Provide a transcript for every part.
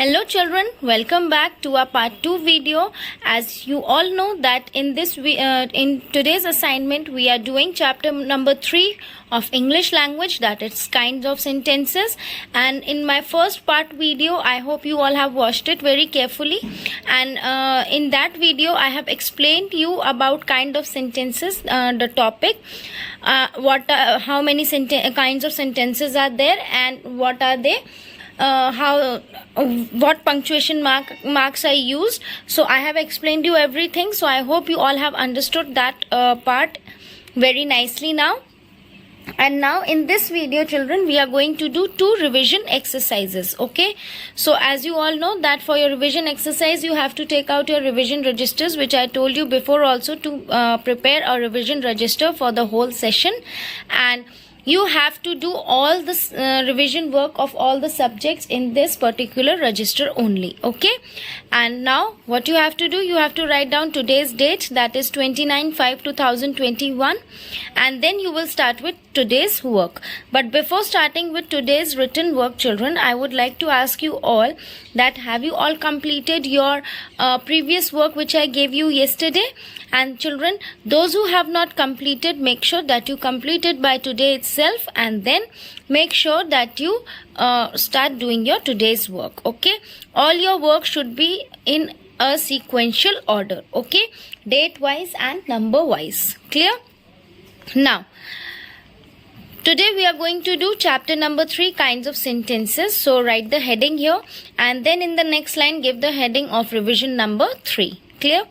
Hello children, welcome back to our part 2 video. As you all know that in today's assignment we are doing chapter number 3 of English language, that is kinds of sentences. And in my first part video, I hope you all have watched it very carefully. And in that video I have explained you about kind of sentences, the topic, how many kinds of sentences are there and what are they, what punctuation marks are used. So I have explained you everything, so I hope you all have understood that part very nicely now. And now in this video children, we are going to do 2 revision exercises. Okay, so as you all know that for your revision exercise you have to take out your revision registers, which I told you before also to prepare a revision register for the whole session. And you have to do all this revision work of all the subjects in this particular register only. Okay, and now what you have to do, you have to write down today's date, that is 29/5/2021, and then you will start with today's work. But before starting with today's written work children, I would like to ask you all that have you all completed your previous work which I gave you yesterday? And children, those who have not completed, make sure that you complete it by today itself, and then make sure that you start doing your today's work. Okay, all your work should be in a sequential order. Okay, date wise and number wise. Clear? Now today we are going to do chapter number 3, kinds of sentences. So write the heading here, and then in the next line give the heading of revision number 3. Clear?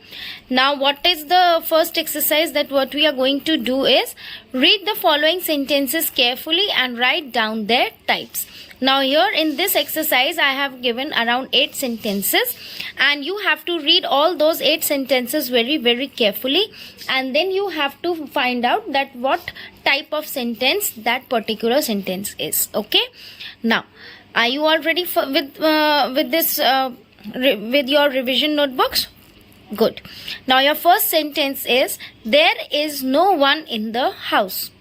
Now what is the first exercise that what we are going to do is read the following sentences carefully and write down their types. Now here in this exercise I have given around 8 sentences, and you have to read all those 8 sentences very carefully, and then you have to find out that what type of sentence that particular sentence is. Okay, now are you all ready with your revision notebooks? Good. Now your first sentence is, there is no one in the house.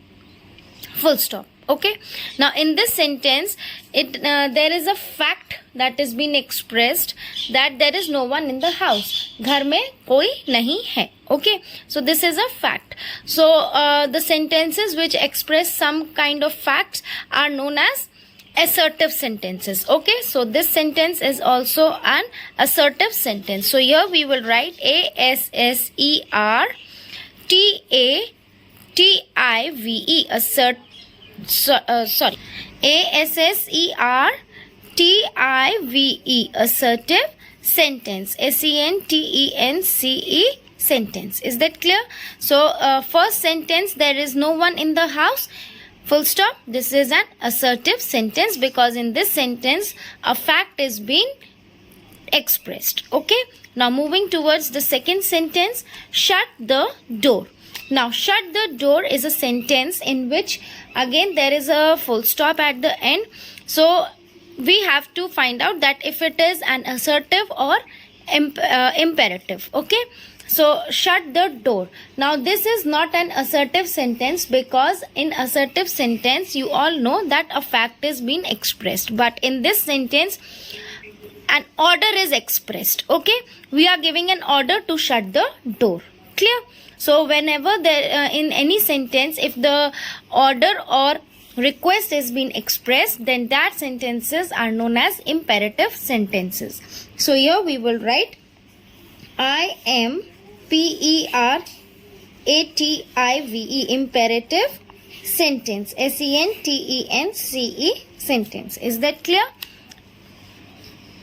Full stop. Okay. Now in this sentence, there is a fact that is being expressed, that there is no one in the house. Ghar mein koi nahi hai. Okay. So this is a fact. So the sentences which express some kind of facts are known as assertive sentences. Okay, so this sentence is also an assertive sentence. So here we will write ASSERTATIVE, ASSERTIVE, assertive sentence, SENTENCE sentence. Is that clear? So first sentence, there is no one in the house. Full stop. This is an assertive sentence because in this sentence a fact is being expressed. Okay. Now moving towards the second sentence, shut the door. Now shut the door is a sentence in which again there is a full stop at the end. So we have to find out that if it is an assertive or imperative. Okay. So shut the door. Now this is not an assertive sentence because in assertive sentence you all know that a fact is being expressed, but in this sentence an order is expressed. Okay, we are giving an order to shut the door. Clear? So whenever there in any sentence, if the order or request is being expressed, then that sentences are known as imperative sentences. So here we will write IMPERATIVE, imperative sentence, SENTENCE sentence. Is that clear?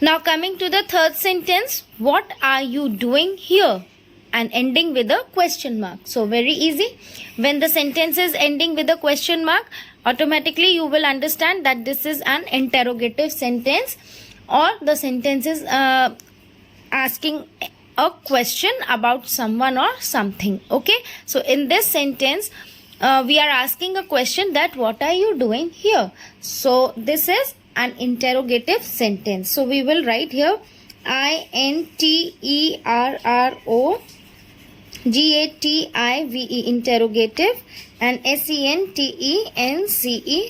Now coming to the third sentence, what are you doing here? And ending with a question mark. So very easy. When the sentence is ending with a question mark, automatically you will understand that this is an interrogative sentence, or the sentence is asking a question about someone or something. Okay, so in this sentence we are asking a question that what are you doing here? So this is an interrogative sentence. So we will write here INTERROGATIVE G-A-T-I-V-E, interrogative, and S-E-N-T-E-N-C-E,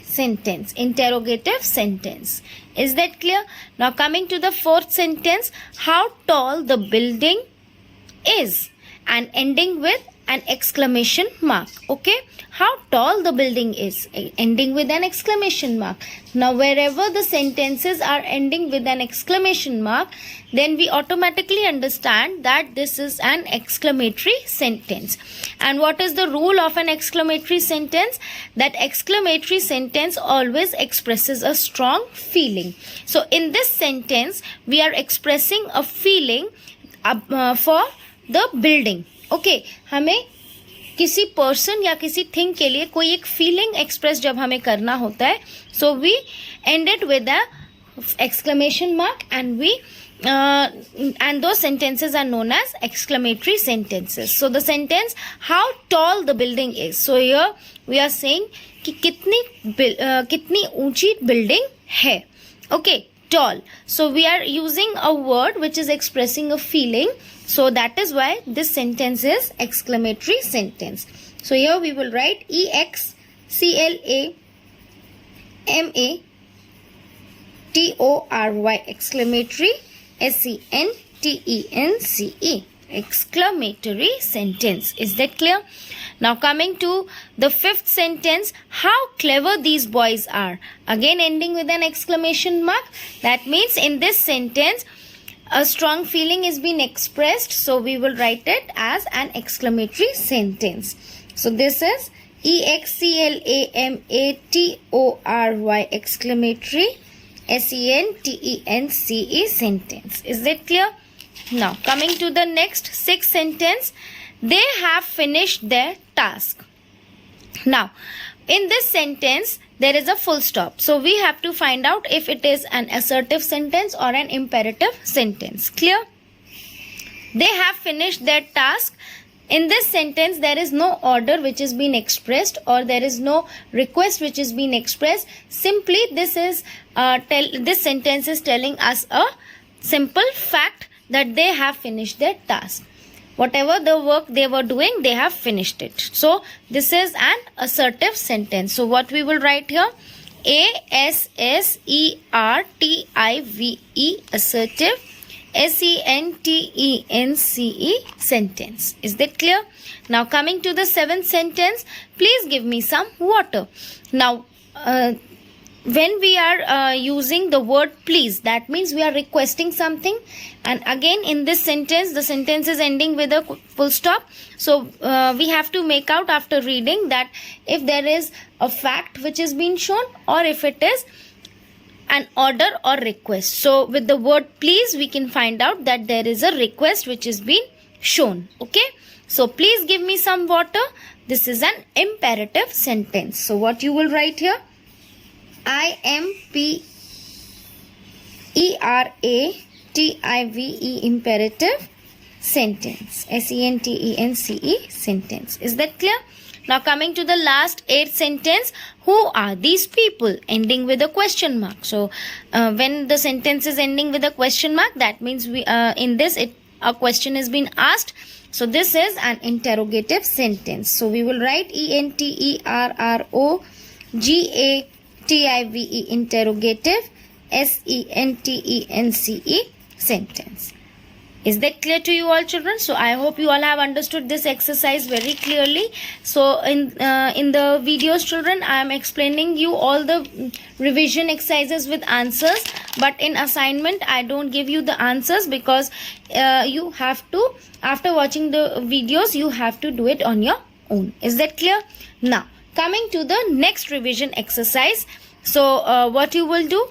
sentence, interrogative sentence. Is that clear? Now coming to the fourth sentence, how tall the building is, and ending with an exclamation mark. Okay, how tall the building is, ending with an exclamation mark. Now wherever the sentences are ending with an exclamation mark, then we automatically understand that this is an exclamatory sentence. And what is the rule of an exclamatory sentence? That exclamatory sentence always expresses a strong feeling. So in this sentence we are expressing a feeling for the building. Okay, हमें किसी person या किसी thing के लिए कोई एक feeling express जब हमें करना होता है, so we end it with a exclamation mark, and those sentences are known as exclamatory sentences. So the sentence, how tall the building is. So here we are saying कि कितनी ऊंची building है. Okay, tall. So we are using a word which is expressing a feeling. So that is why this sentence is exclamatory sentence. So here we will write E-X-C-L-A-M-A-T-O-R-Y, exclamatory, S-E-N-T-E-N-C-E, exclamatory sentence. Is that clear? Now coming to the fifth sentence, how clever these boys are. Again ending with an exclamation mark. That means in this sentence a strong feeling is being expressed, so we will write it as an exclamatory sentence. So this is E-X-C-L-A-M-A-T-O-R-Y, exclamatory, S-E-N-T-E-N-C-E, sentence. Is that clear? Now coming to the next sixth sentence, they have finished their task. Now in this sentence there is a full stop, so we have to find out if it is an assertive sentence or an imperative sentence. Clear? They have finished their task. In this sentence there is no order which is being expressed, or there is no request which is being expressed. Simply this sentence is telling us a simple fact that they have finished their task. Whatever the work they were doing, they have finished it. So this is an assertive sentence. So what we will write here? A-S-S-E-R-T-I-V-E, assertive, S-E-N-T-E-N-C-E, sentence. Is that clear? Now coming to the seventh sentence, please give me some water. Now when we are using the word please, that means we are requesting something, and again in this sentence the sentence is ending with a full stop. So we have to make out after reading that if there is a fact which is being shown, or if it is an order or request. So with the word please we can find out that there is a request which is being shown. Okay, so please give me some water. This is an imperative sentence. So what you will write here? I-M-P-E-R-A-T-I-V-E, imperative sentence, S-E-N-T-E-N-C-E, sentence. Is that clear? Now coming to the last eighth sentence, who are these people, ending with a question mark. So when the sentence is ending with a question mark, that means we in this a question is being asked. So this is an interrogative sentence. So we will write E-N-T-E-R-R-O-G-A-T-I-V-E, interrogative, S-E-N-T-E-N-C-E, sentence. Is that clear to you all, children? So I hope you all have understood this exercise very clearly. So in the videos, children, I am explaining you all the revision exercises with answers, but in assignment I don't give you the answers, because you have to, after watching the videos, you have to do it on your own. Is that clear? Now coming to the next revision exercise. So what you will do,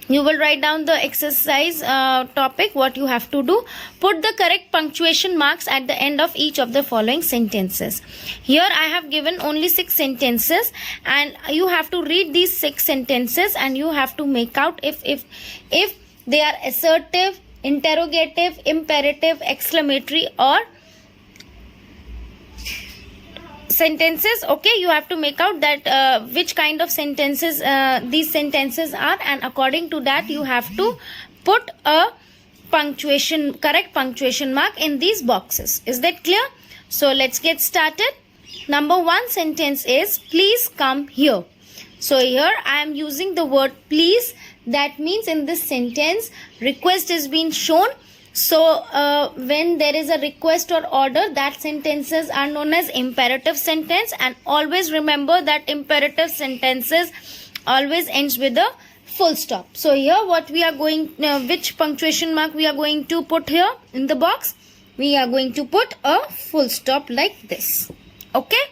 you will write down the exercise topic. What you have to do, put the correct punctuation marks at the end of each of the following sentences. Here I have given only 6 sentences, and you have to read these 6 sentences and you have to make out if they are assertive, interrogative, imperative, exclamatory or sentences. Okay, you have to make out that which kind of sentences these sentences are, and according to that you have to put a correct punctuation mark in these boxes. Is that clear? So let's get started. Number 1 sentence is, please come here. So here I am using the word please. That means in this sentence request is being shown. So when there is a request or order, that sentences are known as imperative sentence, and always remember that imperative sentences always ends with a full stop. So here what we are going, which punctuation mark we are going to put here in the box? We are going to put a full stop like this. Okay.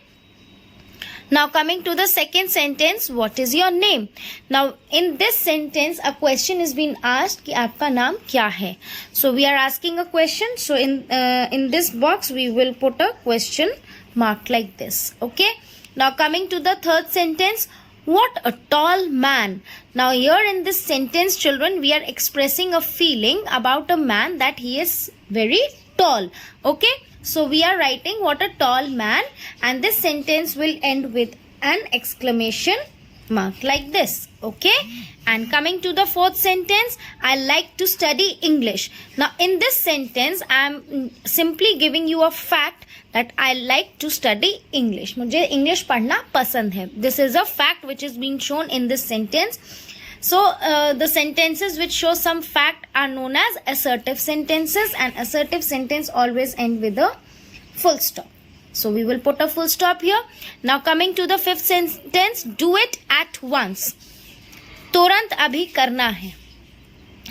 Now coming to the second sentence, what is your name? Now in this sentence a question is being asked कि आपका नाम क्या है? So we are asking a question. So in this box we will put a question mark like this. Okay. Now coming to the third sentence, what a tall man. Now here in this sentence, children, we are expressing a feeling about a man that he is very tall. Okay. So we are writing what a tall man, and this sentence will end with an exclamation mark like this. Okay. And coming to the fourth sentence, I like to study English. Now in this sentence I am simply giving you a fact that I like to study English. मुझे English पढ़ना पसंद है. This is a fact which is being shown in this sentence. So the sentences which show some fact are known as assertive sentences, and assertive sentence always end with a full stop. So we will put a full stop here. Now coming to the fifth sentence, do it at once. तुरंत अभी करना है.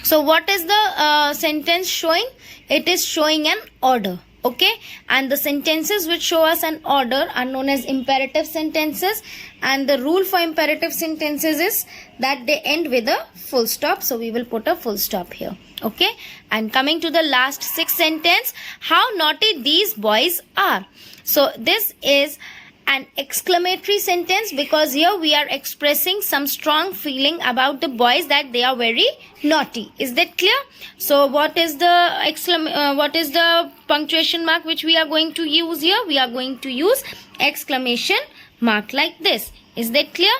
So what is the sentence showing? It is showing an order. Okay, and the sentences which show us an order are known as imperative sentences, and the rule for imperative sentences is that they end with a full stop. So we will put a full stop here. Okay, and coming to the last sixth sentence, how naughty these boys are. So this is an exclamatory sentence because here we are expressing some strong feeling about the boys that they are very naughty. Is that clear? So what is the punctuation mark which we are going to use here? We are going to use exclamation mark like this. Is that clear?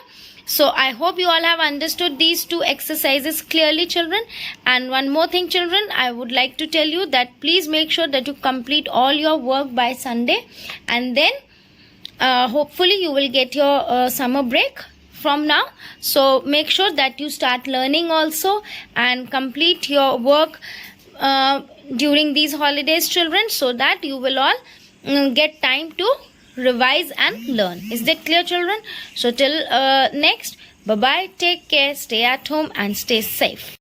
So I hope you all have understood these two exercises clearly, children. And one more thing, children, I would like to tell you that please make sure that you complete all your work by Sunday, and then hopefully you will get your summer break from now. So make sure that you start learning also and complete your work during these holidays, children, so that you will all get time to revise and learn. Is that clear, children? So till next, bye bye, take care, stay at home and stay safe.